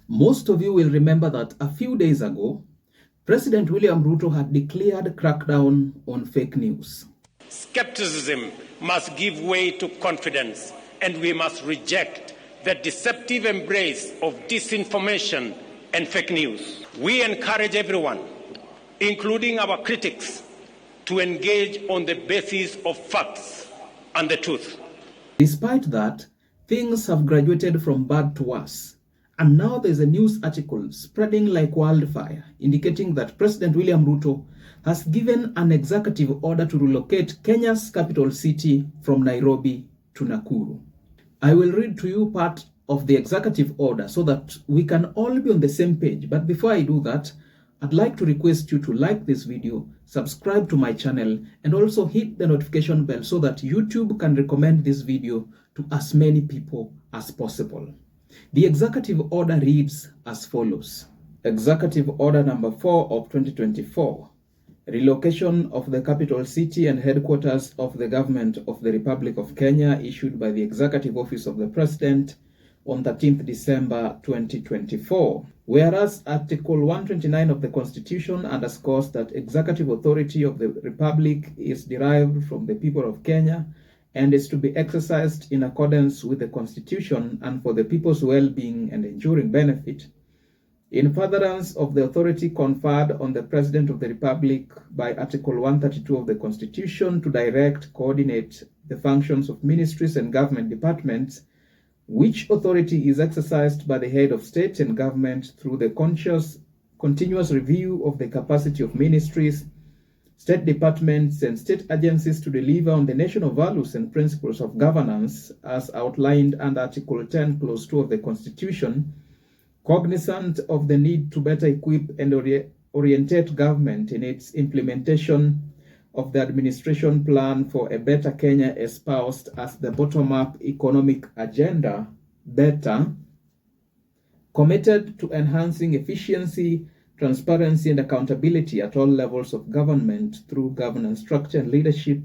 Most of you will remember that a few days ago, President William Ruto had declared crackdown on fake news. Skepticism must give way to confidence, and we must reject the deceptive embrace of disinformation and fake news. We encourage everyone, including our critics, to engage on the basis of facts and the truth. Despite that, things have graduated from bad to worse. And now there's a news article spreading like wildfire indicating that President William Ruto has given an executive order to relocate Kenya's capital city from Nairobi to Nakuru. I will read to you part of the executive order so that we can all be on the same page. But before I do that, I'd like to request you to like this video, subscribe to my channel, and also hit the notification bell so that YouTube can recommend this video to as many people as possible. The executive order reads as follows. Executive Order number 4 of 2024. Relocation of the capital city and headquarters of the Government of the Republic of Kenya, issued by the Executive Office of the President on 13th December 2024. Whereas Article 129 of the Constitution underscores that executive authority of the Republic is derived from the people of Kenya and is to be exercised in accordance with the Constitution and for the people's well-being and enduring benefit. In furtherance of the authority conferred on the President of the Republic by Article 132 of the Constitution to direct, coordinate the functions of ministries and government departments, which authority is exercised by the head of state and government through the continuous review of the capacity of ministries, state departments, and state agencies to deliver on the national values and principles of governance as outlined under Article 10, Clause 2 of the Constitution, cognizant of the need to better equip and orientate government in its implementation of the administration plan for a better Kenya espoused as the bottom-up economic agenda, better, committed to enhancing efficiency, transparency, and accountability at all levels of government through governance structure and leadership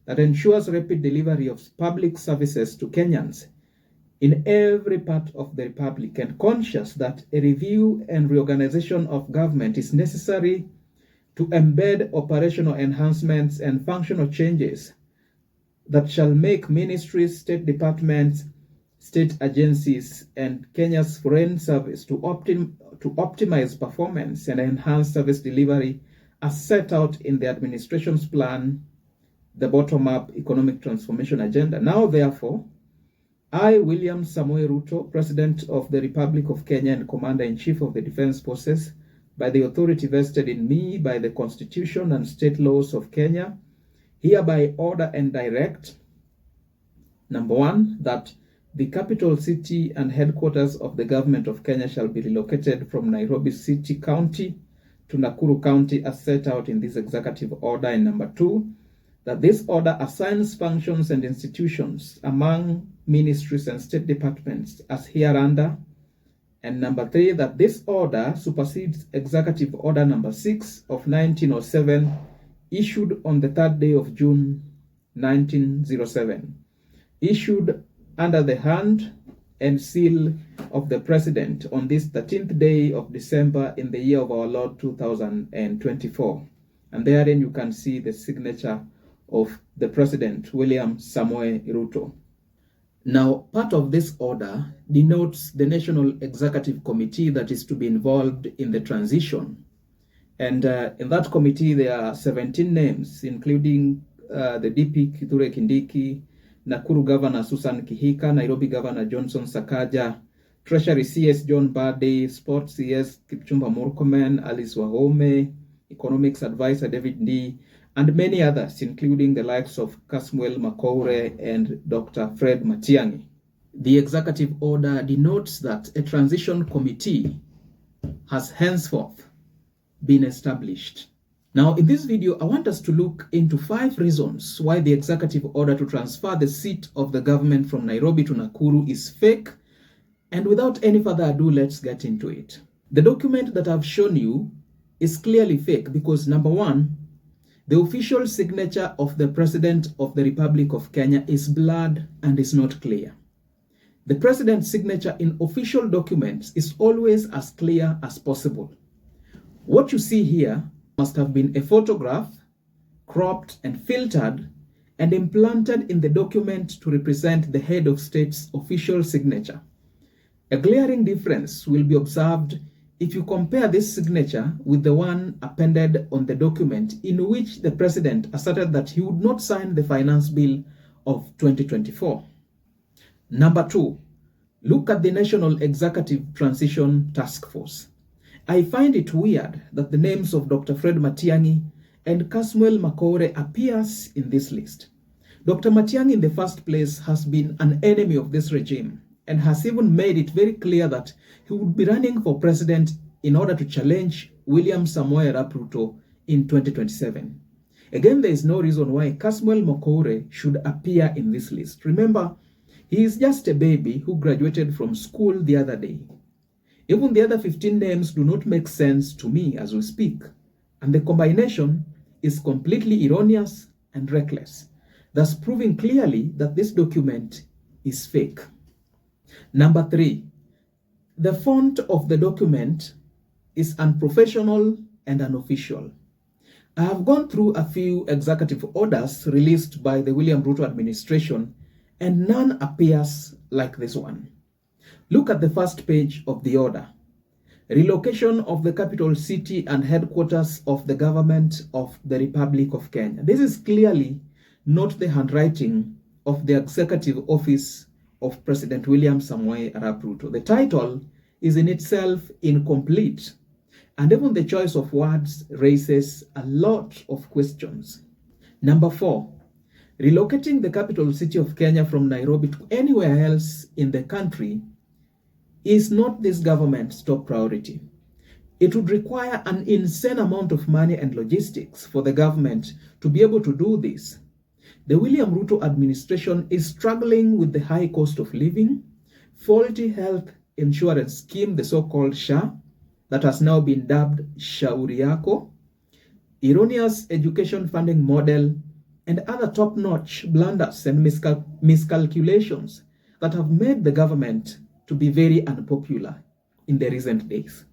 that ensures rapid delivery of public services to Kenyans in every part of the Republic, and conscious that a review and reorganization of government is necessary to embed operational enhancements and functional changes that shall make ministries, state departments, state agencies, and Kenya's foreign service to optimize performance and enhance service delivery as set out in the administration's plan, the bottom-up economic transformation agenda. Now, therefore, I, William Samoei Ruto, President of the Republic of Kenya and Commander-in-Chief of the Defense Forces, by the authority vested in me by the Constitution and state laws of Kenya, hereby order and direct, number 1, that the capital city and headquarters of the Government of Kenya shall be relocated from Nairobi City County to Nakuru County as set out in this executive order. And number 2, that this order assigns functions and institutions among ministries and state departments as hereunder. And number 3, that this order supersedes Executive Order number 6 of 1907, issued on the 3rd day of June 1907, issued under the hand and seal of the President on this 13th day of December in the year of our Lord 2024. And therein you can see the signature of the President, William Samoei Ruto. Now, part of this order denotes the National Executive Committee that is to be involved in the transition. And in that committee, there are 17 names, including the DP Kithure Kindiki, Nakuru Governor Susan Kihika, Nairobi Governor Johnson Sakaja, Treasury CS John Bade, Sports CS Kipchumba Murkomen, Alice Wahome, Economics Advisor David Ndii, and many others, including the likes of Kasmuel Makoure and Dr. Fred Matiang'i. The executive order denotes that a transition committee has henceforth been established. Now, in this video, I want us to look into 5 reasons why the executive order to transfer the seat of the government from Nairobi to Nakuru is fake. And without any further ado, let's get into it. The document that I've shown you is clearly fake because, number 1, the official signature of the President of the Republic of Kenya is blurred and is not clear. The president's signature in official documents is always as clear as possible. What you see here must have been a photograph, cropped and filtered, and implanted in the document to represent the head of state's official signature. A glaring difference will be observed if you compare this signature with the one appended on the document in which the president asserted that he would not sign the finance bill of 2024. Number 2, look at the National Executive Transition Task Force. I find it weird that the names of Dr. Fred Matiang'i and Kasmuel Makore appears in this list. Dr. Matiang'i in the first place has been an enemy of this regime and has even made it very clear that he would be running for president in order to challenge William Samoei Arap Ruto in 2027. Again, there is no reason why Kasmuel Makore should appear in this list. Remember, he is just a baby who graduated from school the other day. Even the other 15 names do not make sense to me as we speak, and the combination is completely erroneous and reckless, thus proving clearly that this document is fake. Number 3, the font of the document is unprofessional and unofficial. I have gone through a few executive orders released by the William Ruto administration, and none appears like this one. Look at the first page of the order. Relocation of the capital city and headquarters of the government of the Republic of Kenya. This is clearly not the handwriting of the executive office of President William Samoei Arap Ruto. The title is in itself incomplete, and even the choice of words raises a lot of questions. Number 4, relocating the capital city of Kenya from Nairobi to anywhere else in the country is not this government's top priority. It would require an insane amount of money and logistics for the government to be able to do this. The William Ruto administration is struggling with the high cost of living, faulty health insurance scheme, the so-called SHA, that has now been dubbed Shauri Yako, erroneous education funding model, and other top-notch blunders and miscalculations that have made the government to be very unpopular in the recent days.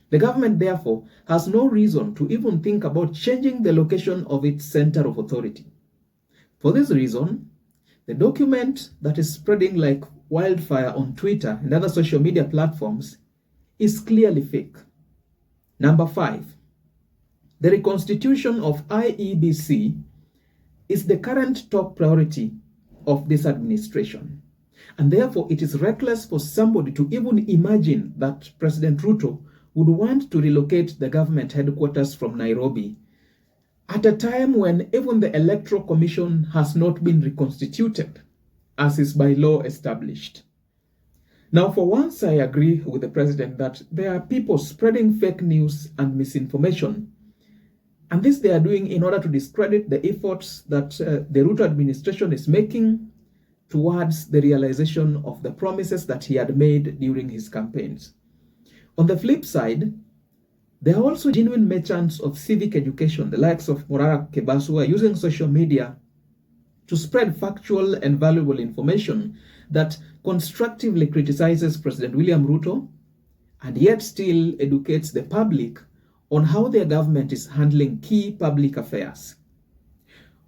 The government, therefore, has no reason to even think about changing the location of its center of authority. For this reason, the document that is spreading like wildfire on Twitter and other social media platforms is clearly fake. Number 5, the reconstitution of IEBC is the current top priority of this administration. And therefore, it is reckless for somebody to even imagine that President Ruto would want to relocate the government headquarters from Nairobi at a time when even the Electoral Commission has not been reconstituted, as is by law established. Now, for once, I agree with the president that there are people spreading fake news and misinformation, and this they are doing in order to discredit the efforts that the Ruto administration is making towards the realization of the promises that he had made during his campaigns. On the flip side, there are also genuine merchants of civic education, the likes of Morara Kebasu, who are using social media to spread factual and valuable information that constructively criticizes President William Ruto and yet still educates the public on how their government is handling key public affairs.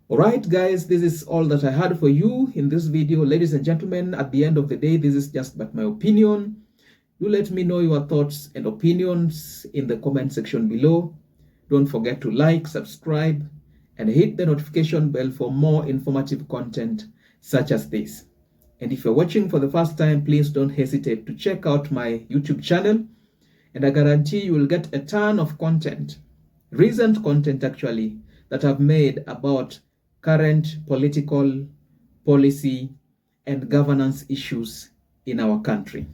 Alright guys, this is all that I had for you in this video. Ladies and gentlemen, at the end of the day, this is just but my opinion. Do let me know your thoughts and opinions in the comment section below. Don't forget to like, subscribe, and hit the notification bell for more informative content such as this. And if you're watching for the first time, please don't hesitate to check out my YouTube channel, and I guarantee you will get a ton of content, recent content actually, that I've made about current political, policy, and governance issues in our country.